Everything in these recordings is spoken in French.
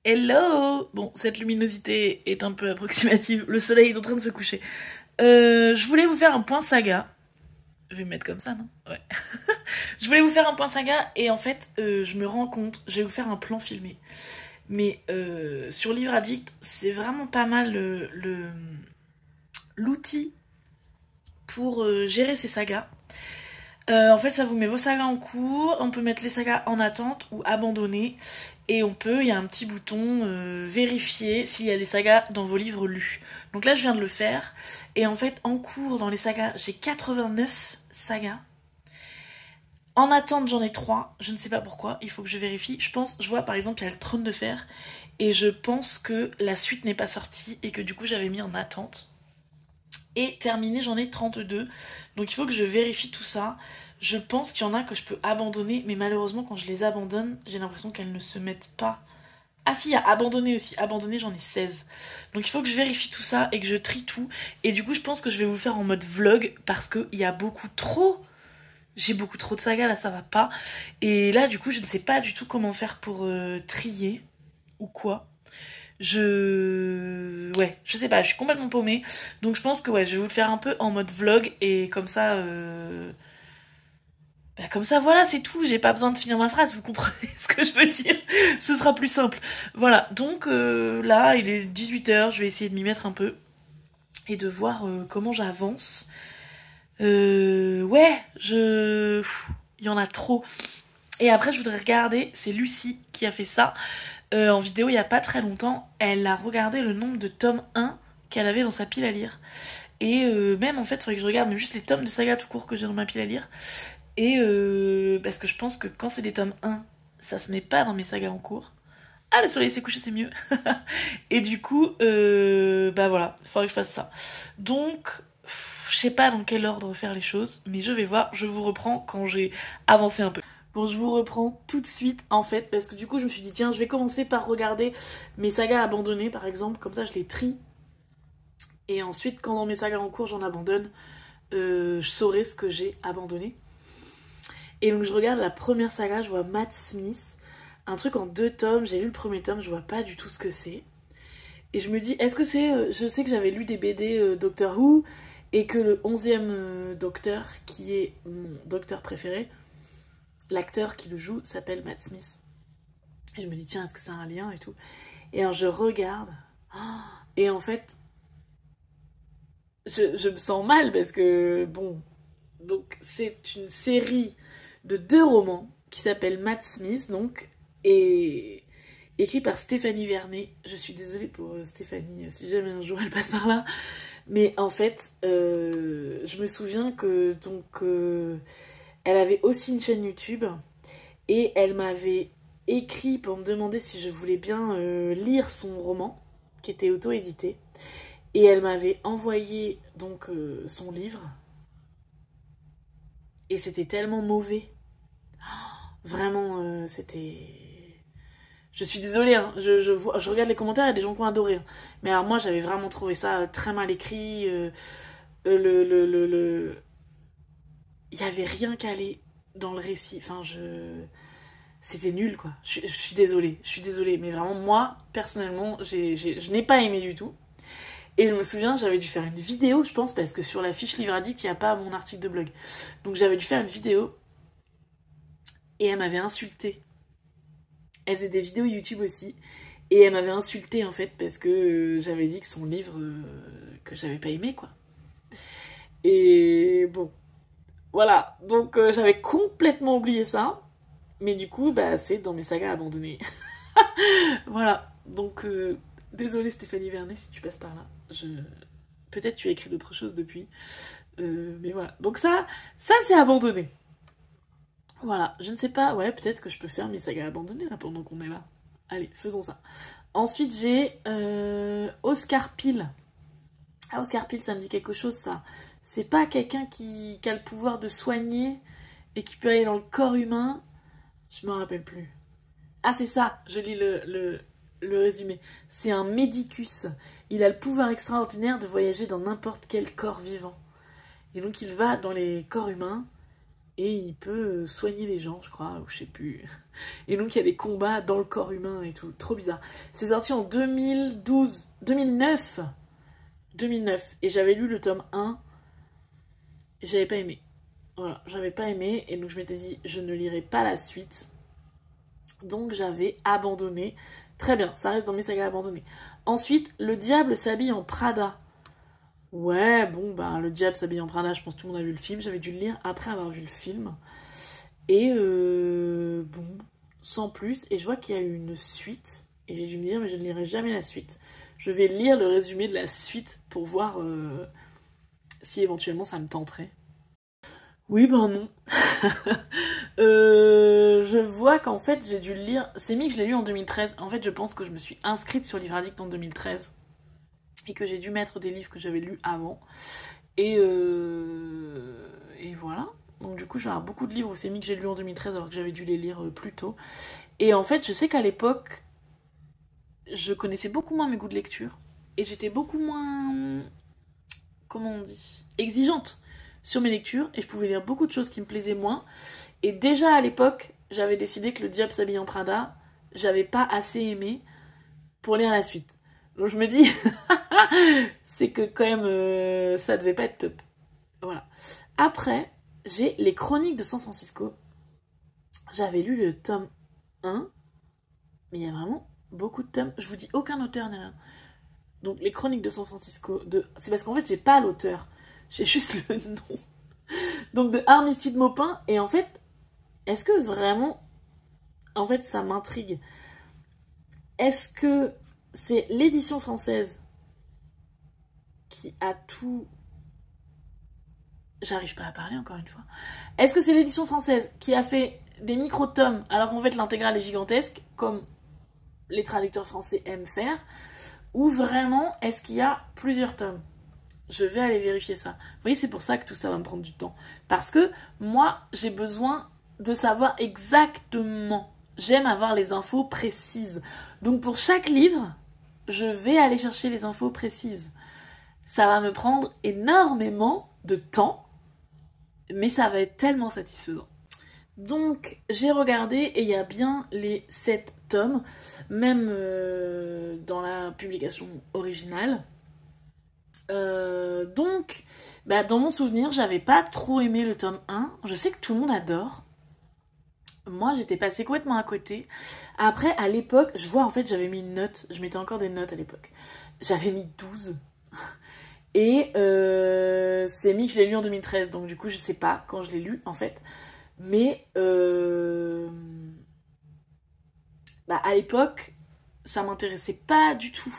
Hello! Bon, cette luminosité est un peu approximative. Le soleil est en train de se coucher. Je voulais vous faire un point saga. Je vais me mettre comme ça, non? Ouais. Je voulais vous faire un point saga et en fait, je me rends compte, je vais vous faire un plan filmé. Mais sur Livre Addict, c'est vraiment pas mal l'outil pour gérer ces sagas. En fait, ça vous met vos sagas en cours, on peut mettre les sagas en attente ou abandonnées, et il y a un petit bouton vérifier s'il y a des sagas dans vos livres lus. Donc là, je viens de le faire, et en fait, en cours dans les sagas, j'ai 89 sagas. En attente, j'en ai 3, je ne sais pas pourquoi, il faut que je vérifie. Je vois par exemple, il y a le Trône de Fer, et je pense que la suite n'est pas sortie, et que du coup, j'avais mis en attente. Et terminé, j'en ai 32. Donc il faut que je vérifie tout ça. Je pense qu'il y en a que je peux abandonner, mais malheureusement, quand je les abandonne, j'ai l'impression qu'elles ne se mettent pas. Ah si, il y a abandonné aussi. Abandonné, j'en ai 16. Donc il faut que je vérifie tout ça et que je trie tout. Et du coup, je pense que je vais vous le faire en mode vlog parce qu'il y a beaucoup trop. J'ai beaucoup trop de sagas, là, ça va pas. Et là, du coup, je ne sais pas du tout comment faire pour trier ou quoi. Ouais, je sais pas, je suis complètement paumée. Donc je pense que ouais, je vais vous le faire un peu en mode vlog et comme ça... Bah, comme ça, voilà, c'est tout. J'ai pas besoin de finir ma phrase, vous comprenez ce que je veux dire. Ce sera plus simple. Voilà, donc là, il est 18 h, je vais essayer de m'y mettre un peu et de voir comment j'avance. Ouais, il y en a trop. Et après, je voudrais regarder, c'est Lucie qui a fait ça en vidéo il y a pas très longtemps. Elle a regardé le nombre de tomes 1 qu'elle avait dans sa pile à lire. Et même en fait, il faudrait que je regarde même juste les tomes de saga tout court que j'ai dans ma pile à lire. Et parce que je pense que quand c'est des tomes 1, ça se met pas dans mes sagas en cours. Ah, le soleil s'est couché, c'est mieux. Et du coup, bah voilà, il faudrait que je fasse ça. Donc, je sais pas dans quel ordre faire les choses, mais je vais voir, je vous reprends quand j'ai avancé un peu. Bon, je vous reprends tout de suite en fait, parce que du coup, je me suis dit, tiens, je vais commencer par regarder mes sagas abandonnées par exemple, comme ça je les trie. Et ensuite, quand dans mes sagas en cours j'en abandonne, je saurai ce que j'ai abandonné. Et donc, je regarde la première saga, je vois Matt Smith, un truc en 2 tomes. J'ai lu le premier tome, je vois pas du tout ce que c'est. Et je me dis, est-ce que c'est. Je sais que j'avais lu des BD Doctor Who, et que le 11e docteur, qui est mon docteur préféré, l'acteur qui le joue s'appelle Matt Smith. Et je me dis, tiens, est-ce que ça a un lien et tout. Et alors je regarde. Et en fait, je me sens mal parce que, bon. Donc, c'est une série de 2 romans qui s'appelle Matt Smith, donc, et écrit par Stéphanie Vernet. Je suis désolée pour Stéphanie, si jamais un jour elle passe par là. Mais en fait, je me souviens que donc elle avait aussi une chaîne YouTube et elle m'avait écrit pour me demander si je voulais bien lire son roman qui était auto-édité. Et elle m'avait envoyé donc son livre et c'était tellement mauvais. Vraiment, c'était... Je suis désolée, hein. Je regarde les commentaires, il y a des gens qui ont adoré. Hein. Mais alors moi, j'avais vraiment trouvé ça très mal écrit. Il y avait rien calé dans le récit. Enfin, C'était nul, quoi. Je suis désolée, je suis désolée. Mais vraiment, moi, personnellement, je n'ai pas aimé du tout. Et je me souviens, j'avais dû faire une vidéo, je pense, parce que sur la fiche Livre Addict, il n'y a pas mon article de blog. Donc j'avais dû faire une vidéo et elle m'avait insultée. Elle faisait des vidéos YouTube aussi. Et elle m'avait insultée en fait parce que j'avais dit que son livre que j'avais pas aimé quoi. Et bon, voilà. Donc j'avais complètement oublié ça. Mais du coup, bah c'est dans mes sagas abandonnées. Voilà. Donc désolée Stéphanie Vernet si tu passes par là. Peut-être tu as écrit d'autres choses depuis. Mais voilà. Donc ça c'est abandonné. Voilà, je ne sais pas, ouais, peut-être que je peux faire mes sagas abandonnées là pendant qu'on est là. Allez, faisons ça. Ensuite, j'ai Oscar Peel. Ah, Oscar Peel, ça me dit quelque chose, ça. C'est pas quelqu'un qui a le pouvoir de soigner et qui peut aller dans le corps humain. Je me rappelle plus. Ah, c'est ça, je lis le résumé. C'est un médicus. Il a le pouvoir extraordinaire de voyager dans n'importe quel corps vivant. Et donc, il va dans les corps humains et il peut soigner les gens, je crois, ou je sais plus. Et donc il y a des combats dans le corps humain et tout, trop bizarre. C'est sorti en 2009, et j'avais lu le tome 1, et j'avais pas aimé. Voilà, j'avais pas aimé, et donc je m'étais dit, je ne lirai pas la suite. Donc j'avais abandonné. Très bien, ça reste dans mes sagas abandonnées. Ensuite, Le Diable s'habille en Prada. Ouais, bon, bah, Le Diable s'habille en Prada, je pense que tout le monde a vu le film. J'avais dû le lire après avoir vu le film. Et bon, sans plus. Et je vois qu'il y a eu une suite. Et j'ai dû me dire, mais je ne lirai jamais la suite. Je vais lire le résumé de la suite pour voir si éventuellement ça me tenterait. Oui, ben non. Je vois qu'en fait j'ai dû le lire. C'est mis que je l'ai lu en 2013. En fait, je pense que je me suis inscrite sur Livre Addict en 2013 et que j'ai dû mettre des livres que j'avais lus avant. Et voilà. Donc du coup, j'ai beaucoup de livres où c'est mis que j'ai lu en 2013 alors que j'avais dû les lire plus tôt. Et en fait, je sais qu'à l'époque, je connaissais beaucoup moins mes goûts de lecture et j'étais beaucoup moins, comment on dit, exigeante sur mes lectures et je pouvais lire beaucoup de choses qui me plaisaient moins. Et déjà à l'époque, j'avais décidé que Le Diable s'habille en Prada, j'avais pas assez aimé pour lire la suite. Donc je me dis, c'est que quand même, ça devait pas être top. Voilà. Après, j'ai Les Chroniques de San Francisco. J'avais lu le tome 1, mais il y a vraiment beaucoup de tomes. Je vous dis aucun auteur ni rien. Donc Les Chroniques de San Francisco, c'est parce qu'en fait j'ai pas l'auteur, j'ai juste le nom. Donc de Armistice Maupin, et en fait, est-ce que vraiment, en fait ça m'intrigue. Est-ce que c'est l'édition française qui a tout... J'arrive pas à parler encore une fois. Est-ce que c'est l'édition française qui a fait des micro-tomes alors qu'en fait l'intégrale est gigantesque, comme les traducteurs français aiment faire, ou vraiment est-ce qu'il y a plusieurs tomes? Je vais aller vérifier ça. Vous voyez, c'est pour ça que tout ça va me prendre du temps. Parce que moi, j'ai besoin de savoir exactement. J'aime avoir les infos précises. Donc pour chaque livre, je vais aller chercher les infos précises. Ça va me prendre énormément de temps, mais ça va être tellement satisfaisant. Donc j'ai regardé et il y a bien les 7 tomes, même dans la publication originale. Donc, bah, dans mon souvenir, j'avais pas trop aimé le tome 1. Je sais que tout le monde adore. Moi, j'étais passée complètement à côté. Après, à l'époque, je vois, en fait, j'avais mis une note. Je mettais encore des notes à l'époque. J'avais mis 12. Et c'est mis que je l'ai lu en 2013. Donc, du coup, je sais pas quand je l'ai lu, en fait. Mais, bah, à l'époque, ça m'intéressait pas du tout.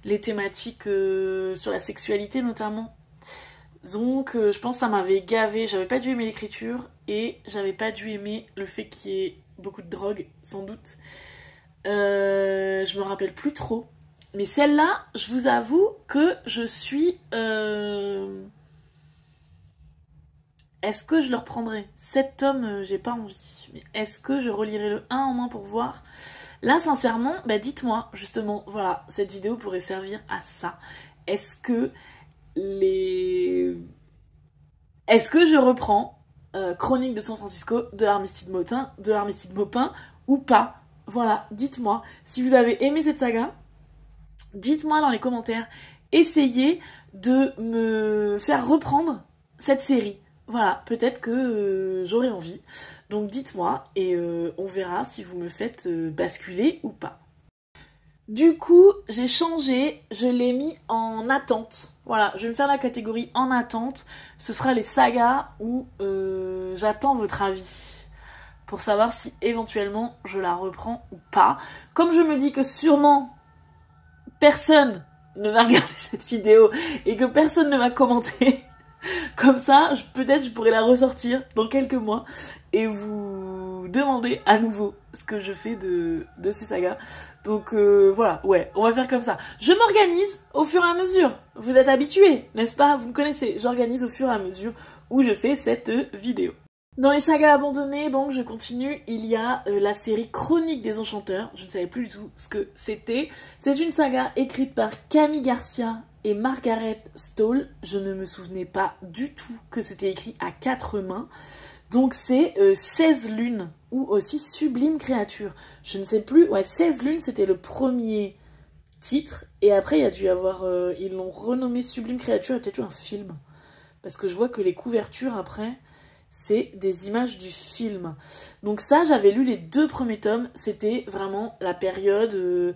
Les thématiques sur la sexualité notamment. Donc je pense que ça m'avait gavé. J'avais pas dû aimer l'écriture et j'avais pas dû aimer le fait qu'il y ait beaucoup de drogue, sans doute. Je me rappelle plus trop. Mais celle-là, je vous avoue que je suis... Est-ce que je le reprendrai? 7 tomes, j'ai pas envie. Mais est-ce que je relirai le 1 en main pour voir? Là, sincèrement, bah dites-moi, justement, voilà, cette vidéo pourrait servir à ça. Est-ce que je reprends Chroniques de San Francisco de Armistice Maupin ou pas? Voilà, dites-moi. Si vous avez aimé cette saga, dites-moi dans les commentaires. Essayez de me faire reprendre cette série. Voilà, peut-être que j'aurai envie. Donc dites-moi et on verra si vous me faites basculer ou pas. Du coup, j'ai changé, je l'ai mis en attente. Voilà, je vais me faire la catégorie en attente. Ce sera les sagas où j'attends votre avis. Pour savoir si éventuellement je la reprends ou pas. Comme je me dis que sûrement personne ne va regarder cette vidéo et que personne ne va commenter... Comme ça, peut-être je pourrais la ressortir dans quelques mois et vous demander à nouveau ce que je fais de ces sagas. Donc voilà, ouais, on va faire comme ça. Je m'organise au fur et à mesure. Vous êtes habitués, n'est-ce pas? Vous me connaissez. J'organise au fur et à mesure où je fais cette vidéo. Dans les sagas abandonnées, donc je continue, il y a la série Chroniques des Enchanteurs. Je ne savais plus du tout ce que c'était. C'est une saga écrite par Camille Garcia et Margaret Stoll. Je ne me souvenais pas du tout que c'était écrit à 4 mains. Donc c'est 16 lunes, ou aussi Sublime Créature. Je ne sais plus, ouais, 16 lunes, c'était le premier titre, et après il y a dû y avoir, ils l'ont renommé Sublime Créature, il y a peut-être eu un film. Parce que je vois que les couvertures après, c'est des images du film. Donc ça, j'avais lu les 2 premiers tomes, c'était vraiment la période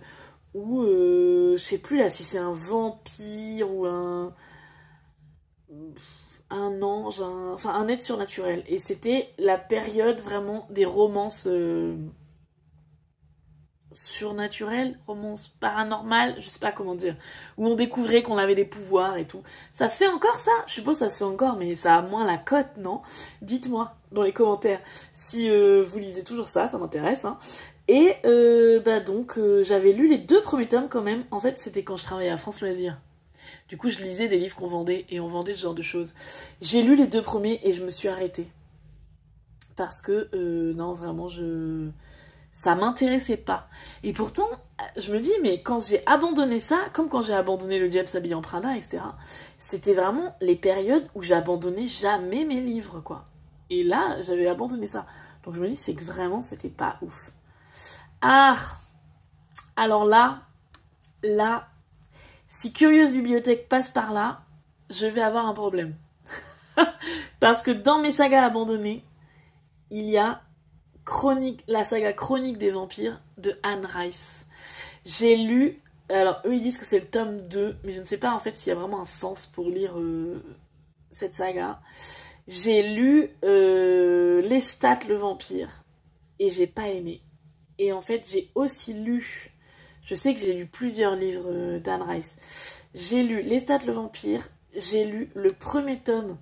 où, je sais plus là si c'est un vampire ou un ange, enfin un être surnaturel. Et c'était la période vraiment des romances surnaturelles, romances paranormales, je sais pas comment dire, où on découvrait qu'on avait des pouvoirs et tout. Ça se fait encore ça? Je suppose que ça se fait encore, mais ça a moins la cote, non? Dites-moi dans les commentaires si vous lisez toujours ça, ça m'intéresse. Hein. Et donc j'avais lu les 2 premiers tomes quand même. En fait, c'était quand je travaillais à France Loisirs. Du coup, je lisais des livres qu'on vendait et on vendait ce genre de choses. J'ai lu les 2 premiers et je me suis arrêtée. Parce que, non, vraiment, ça m'intéressait pas. Et pourtant, je me dis, mais quand j'ai abandonné ça, comme quand j'ai abandonné Le Diable s'habille en Prada, etc., c'était vraiment les périodes où j'abandonnais jamais mes livres, quoi. Et là, j'avais abandonné ça. Donc je me dis, c'est que vraiment, c'était pas ouf. Ah! Alors là, si Curieuse Bibliothèque passe par là, je vais avoir un problème. Parce que dans mes sagas abandonnées, il y a la saga Chronique des vampires de Anne Rice. J'ai lu, alors eux ils disent que c'est le tome 2, mais je ne sais pas en fait s'il y a vraiment un sens pour lire cette saga. J'ai lu Lestat le vampire et j'ai pas aimé. Et en fait j'ai aussi lu, je sais que j'ai lu plusieurs livres d'Anne Rice. J'ai lu Lestat le vampire, j'ai lu le premier tome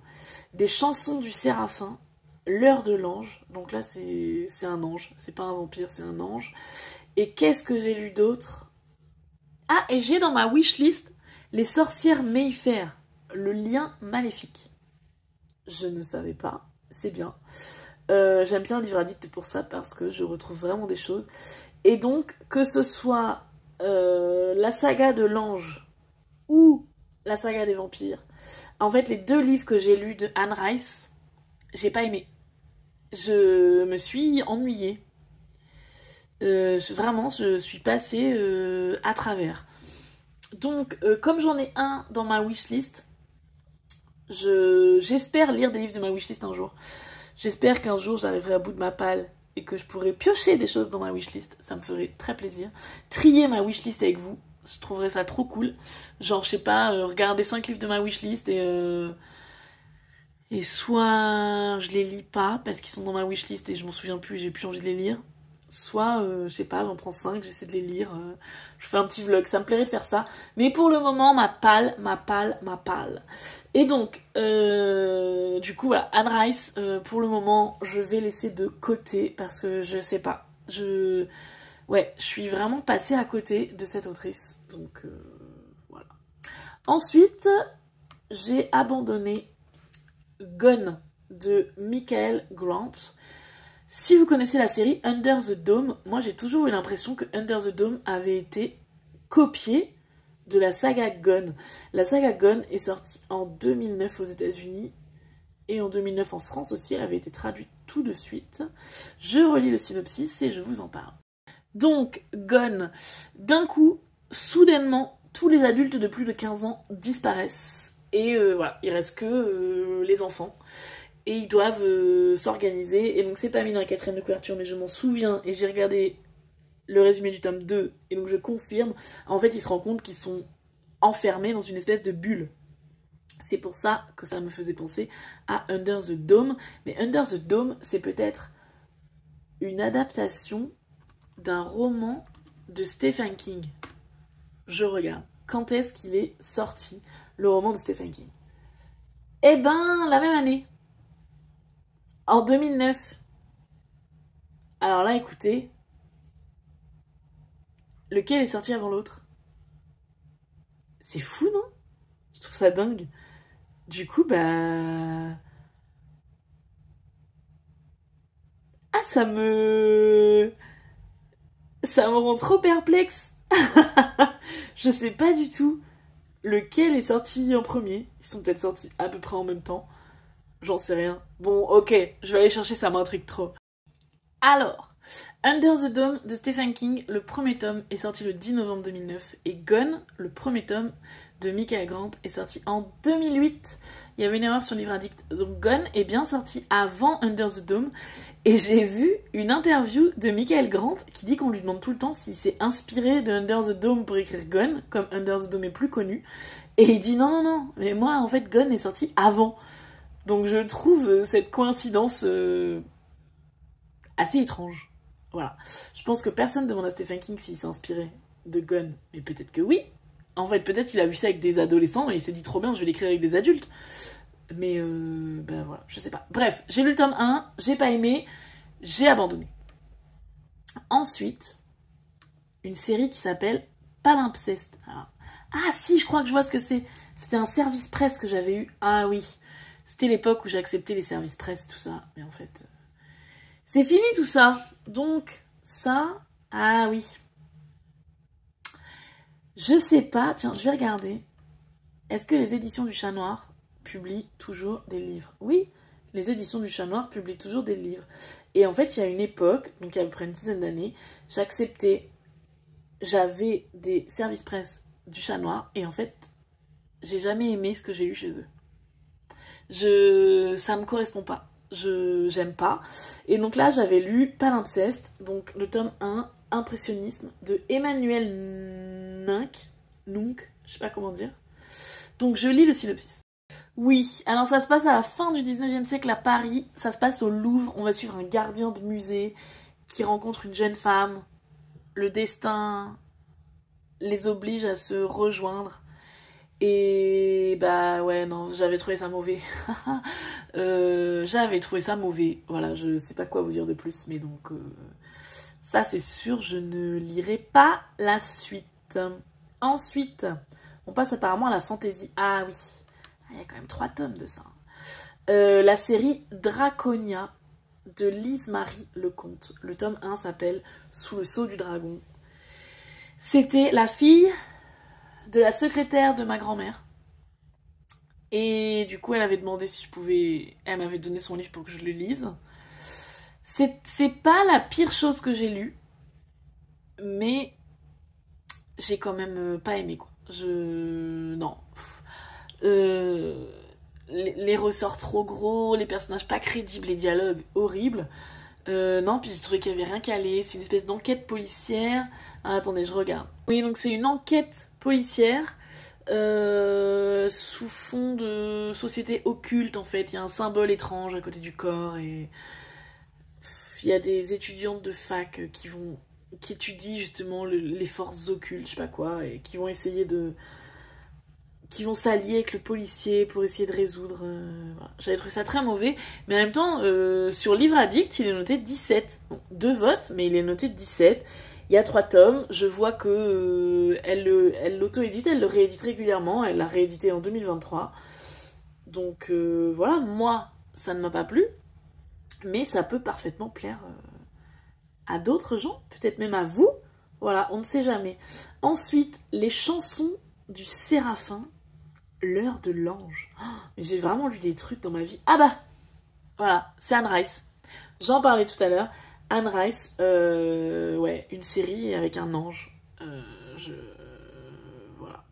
des Chansons du Séraphin, L'heure de l'ange, donc là c'est un ange, c'est pas un vampire, c'est un ange. Et qu'est-ce que j'ai lu d'autre? Ah, et j'ai dans ma wishlist Les sorcières Mayfair, le lien maléfique. Je ne savais pas, c'est bien. J'aime bien Livre Addict pour ça, parce que je retrouve vraiment des choses. Et donc, que ce soit la saga de l'ange ou la saga des vampires, en fait les 2 livres que j'ai lus de Anne Rice, j'ai pas aimé. Je me suis ennuyée. Vraiment, je suis passée à travers. Donc, comme j'en ai un dans ma wishlist, j'espère lire des livres de ma wishlist un jour. J'espère qu'un jour j'arriverai à bout de ma palle et que je pourrai piocher des choses dans ma wishlist. Ça me ferait très plaisir. Trier ma wishlist avec vous, je trouverais ça trop cool. Genre, je sais pas, regarder 5 livres de ma wishlist et soit je les lis pas parce qu'ils sont dans ma wishlist et je m'en souviens plus, j'ai plus envie de les lire. Soit, je sais pas, j'en prends 5, j'essaie de les lire. Je fais un petit vlog, ça me plairait de faire ça. Mais pour le moment, ma palle. Et donc, du coup, voilà, Anne Rice, pour le moment, je vais laisser de côté parce que je sais pas. Ouais, je suis vraiment passée à côté de cette autrice. Donc, voilà. Ensuite, j'ai abandonné Gone de Michael Grant. Si vous connaissez la série Under the Dome, moi j'ai toujours eu l'impression que Under the Dome avait été copié de la saga Gone. La saga Gone est sortie en 2009 aux États-Unis et en 2009 en France aussi. Elle avait été traduite tout de suite. Je relis le synopsis et je vous en parle. Donc, Gone, d'un coup, soudainement, tous les adultes de plus de 15 ans disparaissent. Et voilà, il reste que les enfants. Et ils doivent s'organiser. Et donc c'est pas mis dans la 4e de couverture, mais je m'en souviens. Et j'ai regardé le résumé du tome 2. Et donc je confirme. En fait, ils se rendent compte qu'ils sont enfermés dans une espèce de bulle. C'est pour ça que ça me faisait penser à Under the Dome. Mais Under the Dome, c'est peut-être une adaptation d'un roman de Stephen King. Je regarde. Quand est-ce qu'il est sorti, le roman de Stephen King? Eh ben, la même année. En 2009. Alors là, écoutez. Lequel est sorti avant l'autre? C'est fou, non? Je trouve ça dingue. Du coup, bah... Ah, ça me rend trop perplexe. Je sais pas du tout lequel est sorti en premier. Ils sont peut-être sortis à peu près en même temps. J'en sais rien. Bon, ok, je vais aller chercher, ça m'intrigue trop. Alors, Under the Dome de Stephen King, le premier tome est sorti le 10 novembre 2009 et Gone, le premier tome de Michael Grant, est sorti en 2008. Il y avait une erreur sur Livre Addict, donc Gone est bien sorti avant Under the Dome et j'ai vu une interview de Michael Grant qui dit qu'on lui demande tout le temps s'il s'est inspiré de Under the Dome pour écrire Gone, comme Under the Dome est plus connu, et il dit non, mais moi en fait Gone est sorti avant. Donc je trouve cette coïncidence assez étrange. Voilà. Je pense que personne ne demande à Stephen King s'il s'est inspiré de Gone, mais peut-être que oui. En fait, peut-être il a vu ça avec des adolescents et il s'est dit trop bien, je vais l'écrire avec des adultes. Mais ben voilà, je sais pas. Bref, j'ai lu le tome 1, j'ai pas aimé, j'ai abandonné. Ensuite, une série qui s'appelle Palimpseste. Alors, ah si, je crois que je vois ce que c'est. C'était un service presse que j'avais eu. Ah oui, c'était l'époque où j'ai accepté les services presse, tout ça. Mais en fait, c'est fini tout ça. Donc, ça, ah oui. Je sais pas, tiens, je vais regarder. Est-ce que les éditions du Chat Noir publient toujours des livres? Oui, les éditions du Chat Noir publient toujours des livres. Et en fait, il y a une époque, donc il y a à peu près une dizaine d'années, j'avais des services presse du Chat Noir, et en fait, j'ai jamais aimé ce que j'ai eu chez eux. Ça me correspond pas. J'aime pas. Et donc là, j'avais lu Palimpseste, donc le tome 1, Impressionnisme, de Emmanuel Nunk, je sais pas comment dire. Donc je lis le synopsis. Oui, alors ça se passe à la fin du 19e siècle à Paris, ça se passe au Louvre, on va suivre un gardien de musée qui rencontre une jeune femme, le destin les oblige à se rejoindre. Et bah ouais, non, j'avais trouvé ça mauvais. J'avais trouvé ça mauvais. Voilà, je sais pas quoi vous dire de plus, mais donc ça c'est sûr, je ne lirai pas la suite. Ensuite, on passe apparemment à la fantasy. Ah oui, il y a quand même 3 tomes de ça. La série Draconia de Lise-Marie Lecomte. Le tome 1 s'appelle Sous le sceau du dragon. C'était la fille de la secrétaire de ma grand-mère. Et du coup, elle avait demandé si je pouvais... Elle m'avait donné son livre pour que je le lise. C'est pas la pire chose que j'ai lue, mais j'ai quand même pas aimé, quoi. Non. Les ressorts trop gros, les personnages pas crédibles, les dialogues horribles. Non, puis j'ai trouvé qu'il y avait rien calé. C'est une espèce d'enquête policière. Ah, attendez, je regarde. Oui, donc c'est une enquête policière sous fond de société occulte, en fait. Il y a un symbole étrange à côté du corps et il y a des étudiantes de fac qui étudient justement les forces occultes, je sais pas quoi, et qui vont essayer qui vont s'allier avec le policier pour essayer de résoudre. Voilà. J'avais trouvé ça très mauvais, mais en même temps, sur Livre Addict, il est noté 17. Bon, 2 votes, mais il est noté 17. Il y a 3 tomes. Je vois que elle l'auto-édite, elle le réédite régulièrement. Elle l'a réédité en 2023. Donc voilà, moi, ça ne m'a pas plu, mais ça peut parfaitement plaire à d'autres gens, peut-être même à vous. Voilà, on ne sait jamais. Ensuite, les chansons du Séraphin. L'heure de l'ange. Oh, j'ai vraiment lu des trucs dans ma vie. Ah bah, voilà, c'est Anne Rice. J'en parlais tout à l'heure. Anne Rice, ouais, une série avec un ange. Voilà.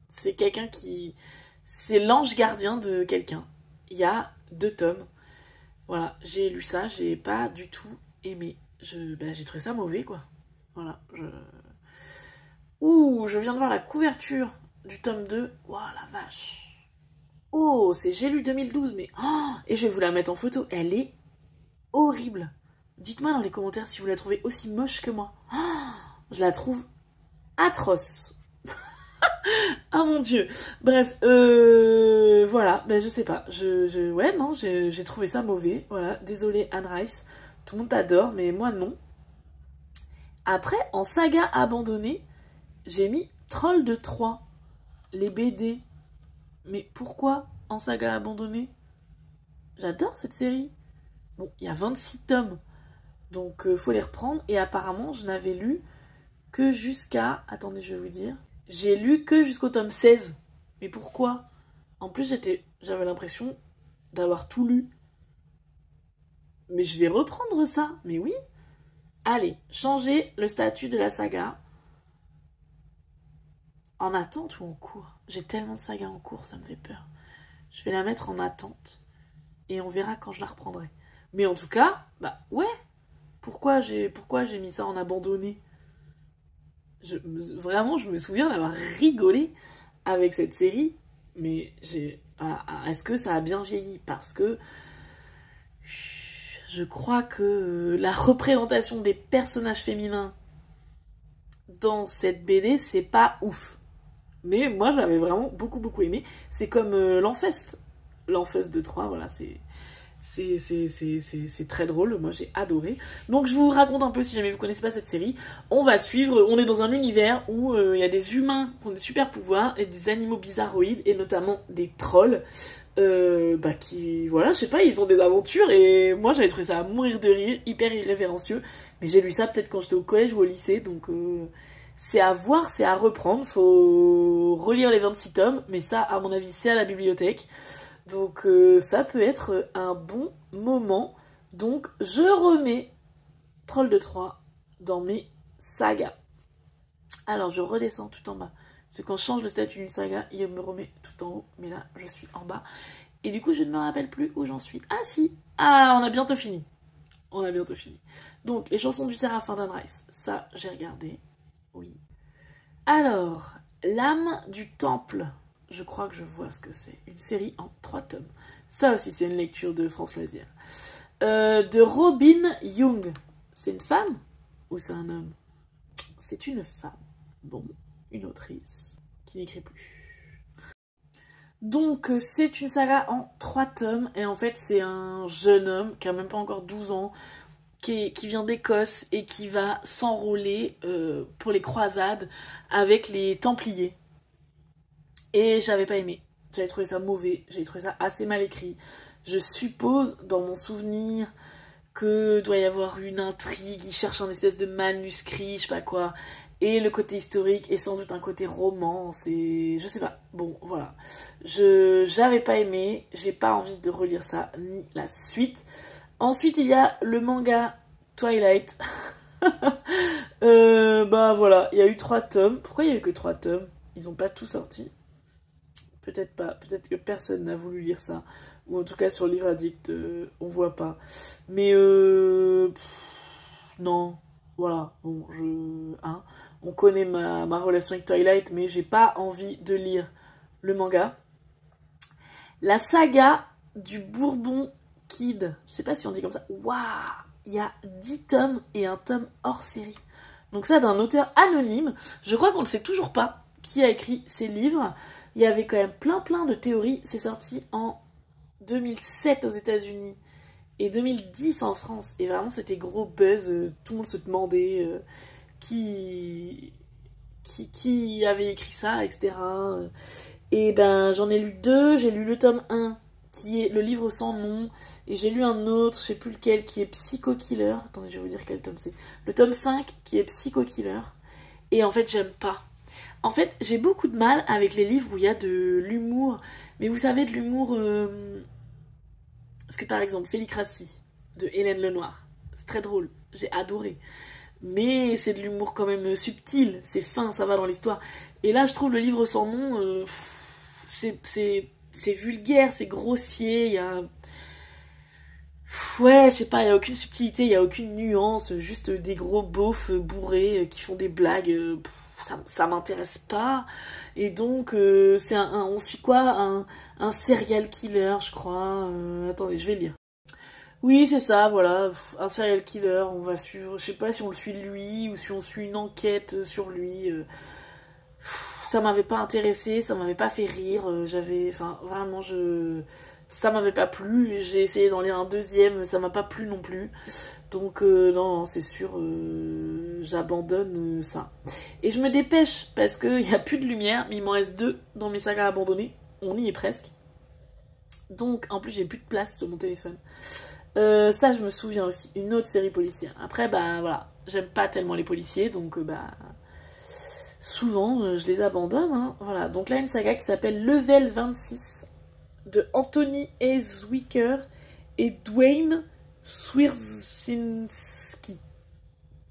C'est quelqu'un qui... C'est l'ange gardien de quelqu'un. Il y a 2 tomes. Voilà, j'ai lu ça, j'ai pas du tout aimé. J'ai trouvé ça mauvais, quoi. Voilà, Ouh, je viens de voir la couverture du tome 2. Waouh, la vache. Oh, c'est J'ai lu 2012, mais... Oh, et je vais vous la mettre en photo. Elle est horrible. Dites-moi dans les commentaires si vous la trouvez aussi moche que moi. Oh, je la trouve atroce. Ah mon dieu. Bref, voilà, ben je sais pas. Ouais, non, j'ai trouvé ça mauvais. Voilà, désolé Anne Rice. Tout le monde t'adore, mais moi non. Après, en saga abandonnée, j'ai mis Troll de Troie, les BD. Mais pourquoi en saga abandonnée? J'adore cette série. Bon, il y a 26 tomes, donc faut les reprendre. Et apparemment, je n'avais lu que jusqu'à... Attendez, je vais vous dire. J'ai lu que jusqu'au tome 16. Mais pourquoi? En plus, j'avais l'impression d'avoir tout lu. Mais je vais reprendre ça, mais oui. Allez, changer le statut de la saga. En attente ou en cours? J'ai tellement de sagas en cours, ça me fait peur. Je vais la mettre en attente. Et on verra quand je la reprendrai. Mais en tout cas, bah ouais. Pourquoi j'ai mis ça en abandonné? Vraiment, je me souviens d'avoir rigolé avec cette série. Mais est-ce que ça a bien vieilli? Parce que je crois que la représentation des personnages féminins dans cette BD, c'est pas ouf. Mais moi, j'avais vraiment beaucoup aimé. C'est comme l'Enfest. L'Enfest de 3, voilà, c'est très drôle. Moi, j'ai adoré. Donc, je vous raconte un peu, si jamais vous connaissez pas cette série. On va suivre, on est dans un univers où il y a des humains qui ont des super pouvoirs et des animaux bizarroïdes, et notamment des trolls. Qui, voilà, je sais pas, ils ont des aventures, et moi, j'avais trouvé ça à mourir de rire, hyper irrévérencieux. Mais j'ai lu ça peut-être quand j'étais au collège ou au lycée, donc... c'est à voir, c'est à reprendre, faut relire les 26 tomes, mais ça, à mon avis, c'est à la bibliothèque. Donc ça peut être un bon moment. Donc je remets Troll de Troie dans mes sagas. Alors je redescends tout en bas. Parce que quand je change le statut d'une saga, il me remet tout en haut, mais là, je suis en bas. Et du coup, je ne me rappelle plus où j'en suis. Ah si, ah, on a bientôt fini. On a bientôt fini. Donc, les chansons du Séraphin d'Anne Rice, ça, j'ai regardé. Oui. Alors, L'âme du temple. Je crois que je vois ce que c'est. Une série en 3 tomes. Ça aussi, c'est une lecture de France Loisirs. De Robin Young. C'est une femme ou c'est un homme? C'est une femme. Bon, une autrice qui n'écrit plus. Donc, c'est une saga en 3 tomes. Et en fait, c'est un jeune homme qui a même pas encore 12 ans, qui vient d'Écosse et qui va s'enrôler pour les croisades avec les Templiers. Et j'avais pas aimé. J'avais trouvé ça mauvais, j'avais trouvé ça assez mal écrit. Je suppose, dans mon souvenir, que doit y avoir une intrigue, il cherche un espèce de manuscrit, je sais pas quoi. Et le côté historique est sans doute un côté romance, et je sais pas. Bon, voilà. J'avais pas aimé, j'ai pas envie de relire ça, ni la suite. Ensuite, il y a le manga Twilight. Voilà, il y a eu 3 tomes. Pourquoi il y a eu que 3 tomes? Ils ont pas tout sorti. Peut-être pas, peut-être que personne n'a voulu lire ça. Ou en tout cas sur Livre Addict, on voit pas. Mais non, voilà, bon, on connaît ma relation avec Twilight, mais j'ai pas envie de lire le manga. La saga du Bourbon Kid, je sais pas si on dit comme ça. Waouh, il y a 10 tomes et un tome hors série. Donc ça, d'un auteur anonyme. Je crois qu'on ne sait toujours pas qui a écrit ces livres. Il y avait quand même plein de théories. C'est sorti en 2007 aux États-Unis et 2010 en France. Et vraiment, c'était gros buzz. Tout le monde se demandait qui avait écrit ça, etc. Et ben, j'en ai lu 2. J'ai lu le tome 1, qui est le livre sans nom. Et j'ai lu un autre, je sais plus lequel, qui est Psycho Killer. Attendez, je vais vous dire quel tome c'est. Le tome 5, qui est Psycho Killer. Et en fait, j'aime pas. En fait, j'ai beaucoup de mal avec les livres où il y a de l'humour. Mais vous savez, de l'humour... Parce que par exemple, Félicratie, de Hélène Lenoir. C'est très drôle, j'ai adoré. Mais c'est de l'humour quand même subtil, c'est fin, ça va dans l'histoire. Et là, je trouve le livre sans nom, c'est vulgaire, c'est grossier, il y a... Ouais, je sais pas, il y a aucune subtilité, il y a aucune nuance, juste des gros beaufs bourrés qui font des blagues... Ça m'intéresse pas. Et donc, on suit quoi, un serial killer, je crois. Attendez, je vais lire. Oui, c'est ça, voilà. Un serial killer, on va suivre... Je sais pas si on le suit lui ou si on suit une enquête sur lui. Ça m'avait pas intéressé, ça m'avait pas fait rire. Enfin, vraiment, ça m'avait pas plu. J'ai essayé d'en lire un deuxième, ça m'a pas plu non plus. Donc non, c'est sûr, j'abandonne ça. Et je me dépêche parce qu'il n'y a plus de lumière, mais il m'en reste 2 dans mes sagas abandonnés. On y est presque. Donc en plus j'ai plus de place sur mon téléphone. Ça je me souviens aussi, une autre série policière. Après voilà, j'aime pas tellement les policiers, donc souvent je les abandonne. Hein. Voilà, donc là une saga qui s'appelle Level 26. de Anthony A. Zwicker et Dwayne Swierczynski.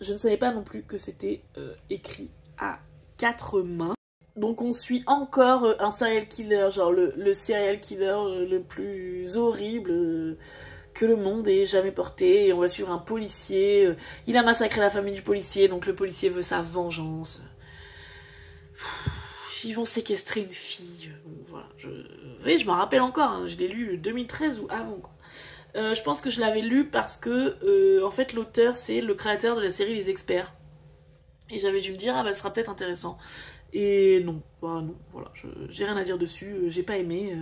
Je ne savais pas non plus que c'était écrit à 4 mains. Donc on suit encore un serial killer, genre le serial killer le plus horrible que le monde ait jamais porté. Et on va suivre un policier. Il a massacré la famille du policier, donc le policier veut sa vengeance. Ils vont séquestrer une fille. Bon, voilà, oui, je m'en rappelle encore, hein, je l'ai lu 2013 ou avant, quoi. Je pense que je l'avais lu parce que, en fait, l'auteur, c'est le créateur de la série Les Experts. Et j'avais dû me dire, ah bah, ce sera peut-être intéressant. Et non, bah non, voilà, j'ai rien à dire dessus, j'ai pas aimé,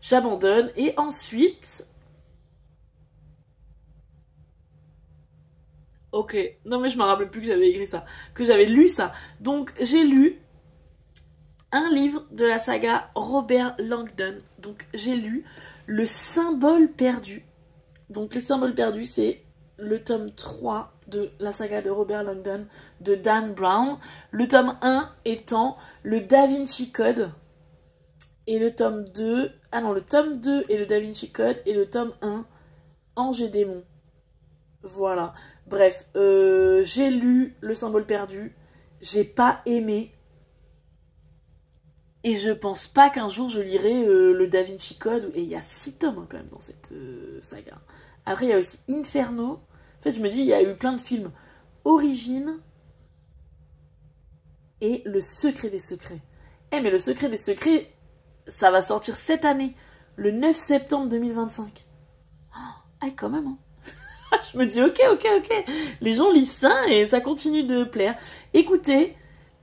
j'abandonne. Et ensuite... Ok, non mais je me rappelle plus que j'avais écrit ça, que j'avais lu ça. Donc j'ai lu un livre de la saga Robert Langdon. Donc j'ai lu Le Symbole Perdu. Donc Le Symbole Perdu, c'est le tome 3 de la saga de Robert Langdon de Dan Brown. Le tome 1 étant le Da Vinci Code. Et le tome 2... Ah non, le tome 2 est le Da Vinci Code. Et le tome 1, Ange et démon. Voilà. Bref, j'ai lu Le Symbole Perdu. J'ai pas aimé. Et je pense pas qu'un jour je lirai le Da Vinci Code. Et il y a 6 tomes hein, quand même dans cette saga. Après, il y a aussi Inferno. En fait, je me dis, il y a eu plein de films. Origine et Le Secret des Secrets. Eh, mais Le Secret des Secrets, ça va sortir cette année, le 9 septembre 2025. Ah, quand même, hein. Je me dis, ok. Les gens lisent ça et ça continue de plaire. Écoutez,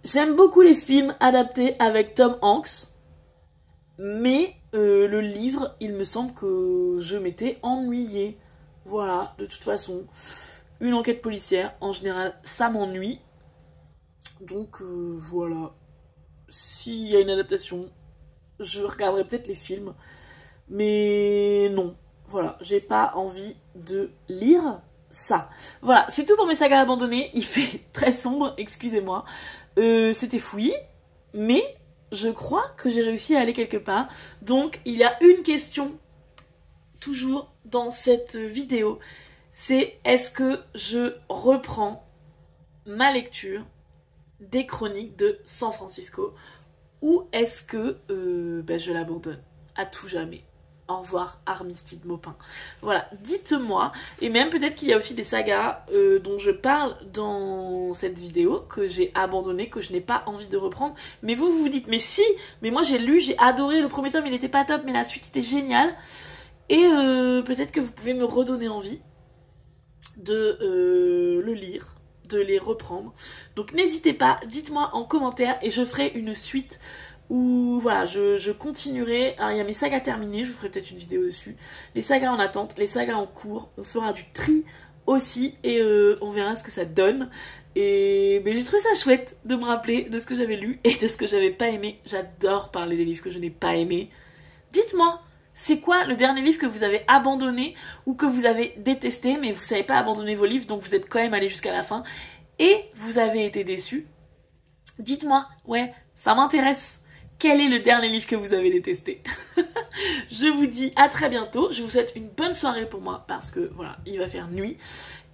j'aime beaucoup les films adaptés avec Tom Hanks. Mais le livre, il me semble que je m'étais ennuyée. Voilà, de toute façon, une enquête policière, en général, ça m'ennuie. Donc voilà, s'il y a une adaptation, je regarderai peut-être les films. Mais non, voilà, j'ai pas envie de lire ça. Voilà, c'est tout pour mes sagas abandonnées. Il fait très sombre, excusez-moi. C'était fouillis, mais je crois que j'ai réussi à aller quelque part. Donc, il y a une question, toujours dans cette vidéo, c'est est-ce que je reprends ma lecture des chroniques de San Francisco ou est-ce que je l'abandonne à tout jamais. Au revoir Armistice Maupin. Voilà, dites-moi. Et même peut-être qu'il y a aussi des sagas dont je parle dans cette vidéo que j'ai abandonné, que je n'ai pas envie de reprendre. Mais vous vous dites, mais si, mais moi j'ai lu, j'ai adoré, le premier tome il était pas top, mais la suite était géniale. Et peut-être que vous pouvez me redonner envie de le lire, de les reprendre. Donc n'hésitez pas, dites-moi en commentaire et je ferai une suite où voilà, je continuerai. Alors il y a mes sagas terminées, je vous ferai peut-être une vidéo dessus. Les sagas en attente, les sagas en cours, on fera du tri aussi et on verra ce que ça donne. Et mais j'ai trouvé ça chouette de me rappeler de ce que j'avais lu et de ce que j'avais pas aimé. J'adore parler des livres que je n'ai pas aimés. Dites-moi, c'est quoi le dernier livre que vous avez abandonné ou que vous avez détesté, mais vous savez pas abandonner vos livres, donc vous êtes quand même allé jusqu'à la fin et vous avez été déçu? Dites-moi, ouais, ça m'intéresse. Quel est le dernier livre que vous avez détesté? Je vous dis à très bientôt. Je vous souhaite une bonne soirée pour moi parce que voilà, il va faire nuit.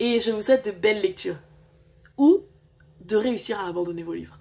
Et je vous souhaite de belles lectures ou de réussir à abandonner vos livres.